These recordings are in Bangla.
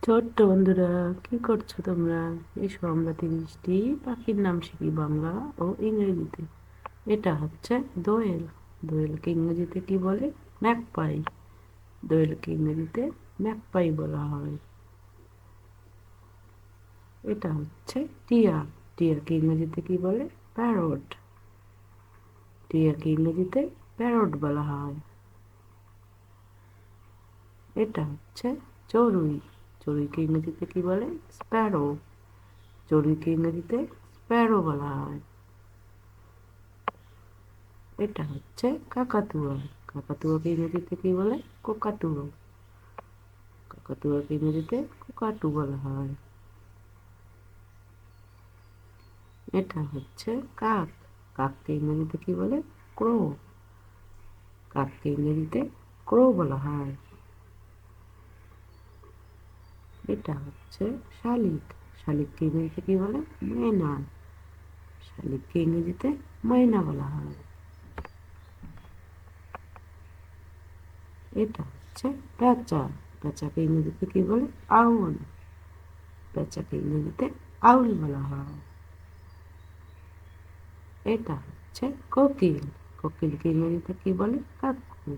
ছোট্ট বন্ধুরা, কি করছো তোমরা? এসো আমরা 30টি পাখির নাম শিখি বাংলা ও ইংরেজিতে। এটা হচ্ছে দোয়েল। দোয়েলকে ইংরেজিতে কি বলে? ম্যাকপাই। দোয়েলকে ইংরেজিতে ম্যাকপাই বলা হয়। এটা হচ্ছে টিয়া। টিয়াকে ইংরেজিতে কি বলে? প্যারট। টিয়াকে ইংরেজিতে প্যারট বলা হয়। এটা হচ্ছে চড়ুই। চড়ুইকে ইংরেজিতে কি বলে? স্প্যারো। চড়ুইকে ইংরেজিতে স্প্যারো বলা হয়। এটা হচ্ছে কাকাতুয়া। কাকাতুয়াকে ইংরেজিতে কি বলে? কোকাটু। কাকাতুয়াকে ইংরেজিতে কোকাটু বলা হয়। এটা হচ্ছে কাক। কাককে ইংরেজিতে কি বলে? ক্রো। কাককে ইংরেজিতে ক্রো বলা হয়। এটা হচ্ছে শালিক। শালিককে ইংরেজিতে কি বলে? ময়না। শালিককে ইংরেজিতে ময়না বলা হয়। এটা হচ্ছে পেঁচা। পেঁচাকে ইংরেজিতে কি বলে? আউল। পেঁচাকে ইংরেজিতে আউল বলা হয়। এটা হচ্ছে কোকিল। কোকিলকে ইংরেজিতে কি বলে? কাকু।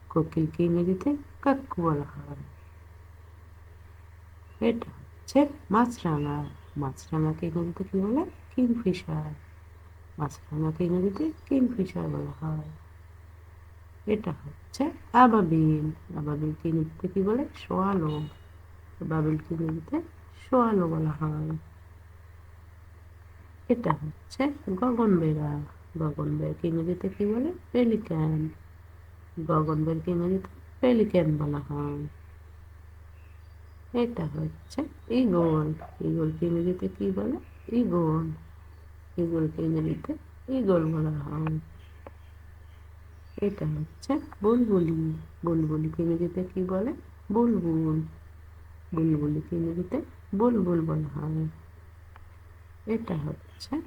কোকিলকে ইংরেজিতে কাকু বলা হয়। এটা হচ্ছে মাছরাঙা। মাছরাঙাকে ইংরেজিতে কি বলে? কিংফিশার। মাছরাঙাকে ইংরেজিতে কিংফিশার বলা হয়। এটা হচ্ছে আবাবিল। আবাবিলকে ইংরেজিতে কি বলে? সোয়ালো। আবাবিলকে ইংরেজিতে সোয়ালো বলা হয়। এটা হচ্ছে গগনবেড়া। গগনবেড়াকে ইংরেজিতে কি বলে? পেলিক্যান। গগনবেড়াকে ইংরেজিতে পেলিক্যান বলা হয়। এটা হচ্ছে ঈগল। ঈগলকে ইংরেজিতে কি বলে? ঈগল। ঈগলকে ইংরেজিতে ঈগল বলা হয়। এটা হচ্ছে বুলবুলি। বুলবুলিকে ইংরেজিতে কি বলে? বুলবুল। বুলবুলিকে ইংরেজিতে বুলবুল বলা হয়। এটা হচ্ছে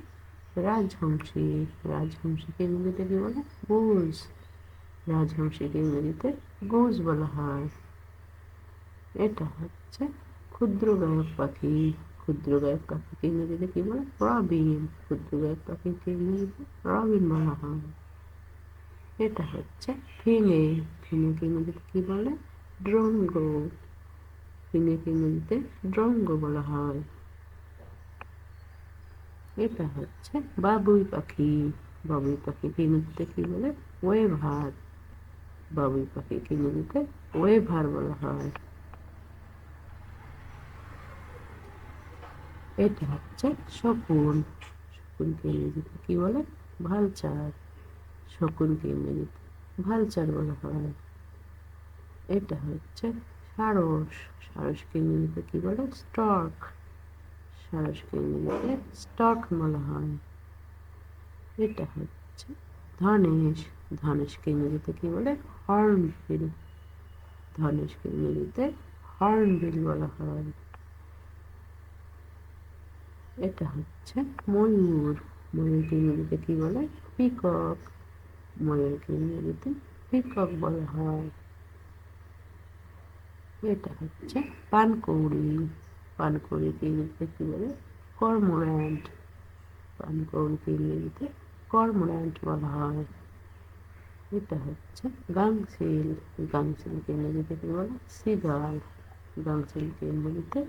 রাজহংসী। রাজহংসীকে ইংরেজিতে কি বলে? গুজ। রাজহংসীকে ইংরেজিতে গুজ বলা হয়। এটা হচ্ছে ক্ষুদ্র গায়ক পাখি। ক্ষুদ্র গায়ক পাখিকে ইংরেজিতে কি বলে? রবিন। ক্ষুদ্র গায়ক পাখিকে ইংরেজিতে রবিন বলা হয়। এটা হচ্ছে ফিঙে। ফিঙেকে ইংরেজিতে কি বলে? ড্রঙ্গ। ফিঙেকে ইংরেজিতে ড্রঙ্গ বলা হয়। এটা হচ্ছে বাবুই পাখি। বাবুই পাখিকে ইংরেজিতে কি বলে? ওয়েভার। বাবুই পাখিকে ইংরেজিতে ওয়েভার বলা হয়। এটা হচ্ছে শকুন। শকুনকে ইংরেজিতে কি বলে? ভালচার। শকুনকে ইংরেজিতে ভালচার বলা হয়। এটা হচ্ছে সারস। সারসকে ইংরেজিতে কি বলে? স্টর্ক। সারসকে ইংরেজিতে স্টর্ক বলা হয়। এটা হচ্ছে ধনেশ। ধনেশকে ইংরেজিতে কি বলে? হর্নবিল। ধনেশকে ইংরেজিতে হর্নবিল বলা হয়। এটা হচ্ছে ময়ূর। ময়ূরকে ইংরেজিতে কি বলে? পিকক। ময়ূরকে ইংরেজিতে পিকক বলা হয়। এটা হচ্ছে পানকৌড়ি। পানকৌড়িকে ইংরেজিতে কি বলে? কর্মোর্যান্ট। পানকৌড়িকে ইংরেজিতে কর্মোর্যান্ট বলা হয়। এটা হচ্ছে গাংচিল। গাংচিলকে ইংরেজিতে কি বলে? সিগাল। গাংচিলকে ইংরেজিতে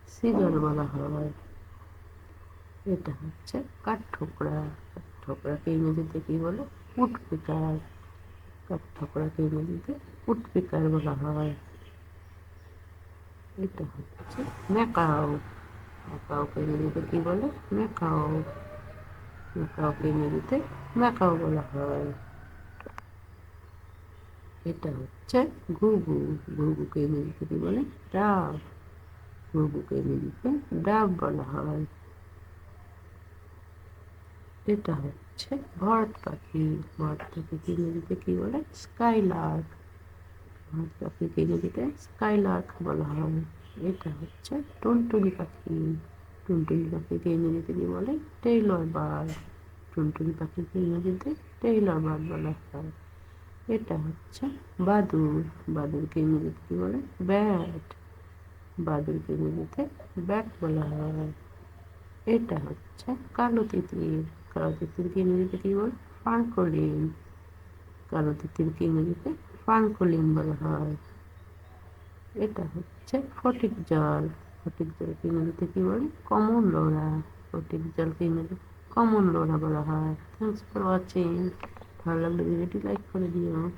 সিগাল বলা হয়। এটা হচ্ছে কাঠঠোকরা। কাঠঠোকরাকে ইংরেজিতে কি বলে? উডপিকার। কাঠঠোকরাকে ইংরেজিতে উডপিকার বলা হয়। এটা হচ্ছে ম্যাকাও। ম্যাকাওকে ইংরেজিতে কি বলে? ম্যাকাও। ম্যাকাওকে ইংরেজিতে ম্যাকাও বলা হয়। এটা হচ্ছে ঘুঘু। ঘুঘুকে ইংরেজিতে কি বলে? ডাব। ঘুঘুকে ইংরেজিতে ডাব বলা হয়। এটা হচ্ছে ভরত পাখি। ভরত পাখিকে ইংরেজিতে কি বলে? স্কাইলার্ক। ভরত পাখিকে ইংরেজিতে স্কাইলার্ক বলা হয়। এটা হচ্ছে টুনটুনি পাখি। টুনটুনি পাখিকে ইংরেজিতে কি বলে? Taylor bird. টুনটুনি পাখিকে ইংরেজিতে টেইলর বার্ড বলা হয়। এটা হচ্ছে বাদুড়। বাদুড়কে ইংরেজিতে কি বলে? ব্যাট। বাদুড়কে ইংরেজিতে ব্যাট বলা হয়। এটা হচ্ছে কালো তিতির। কালো তিতিরকে ইংরেজিতে কি বলে? ফাঙ্কলিন। কালো তিতিরকে ইংরেজিতে ফাঙ্কলিন বলা হয়। এটা হচ্ছে ফটিক জল। ফটিক জলকে ইংরেজিতে কি বলে? Common LORA. ফটিক জলকে ইংরেজিতে কমন লোরা বলা হয়। Thanks for watching. ভালো লাগলে ভিডিওটি লাইক করে দিও।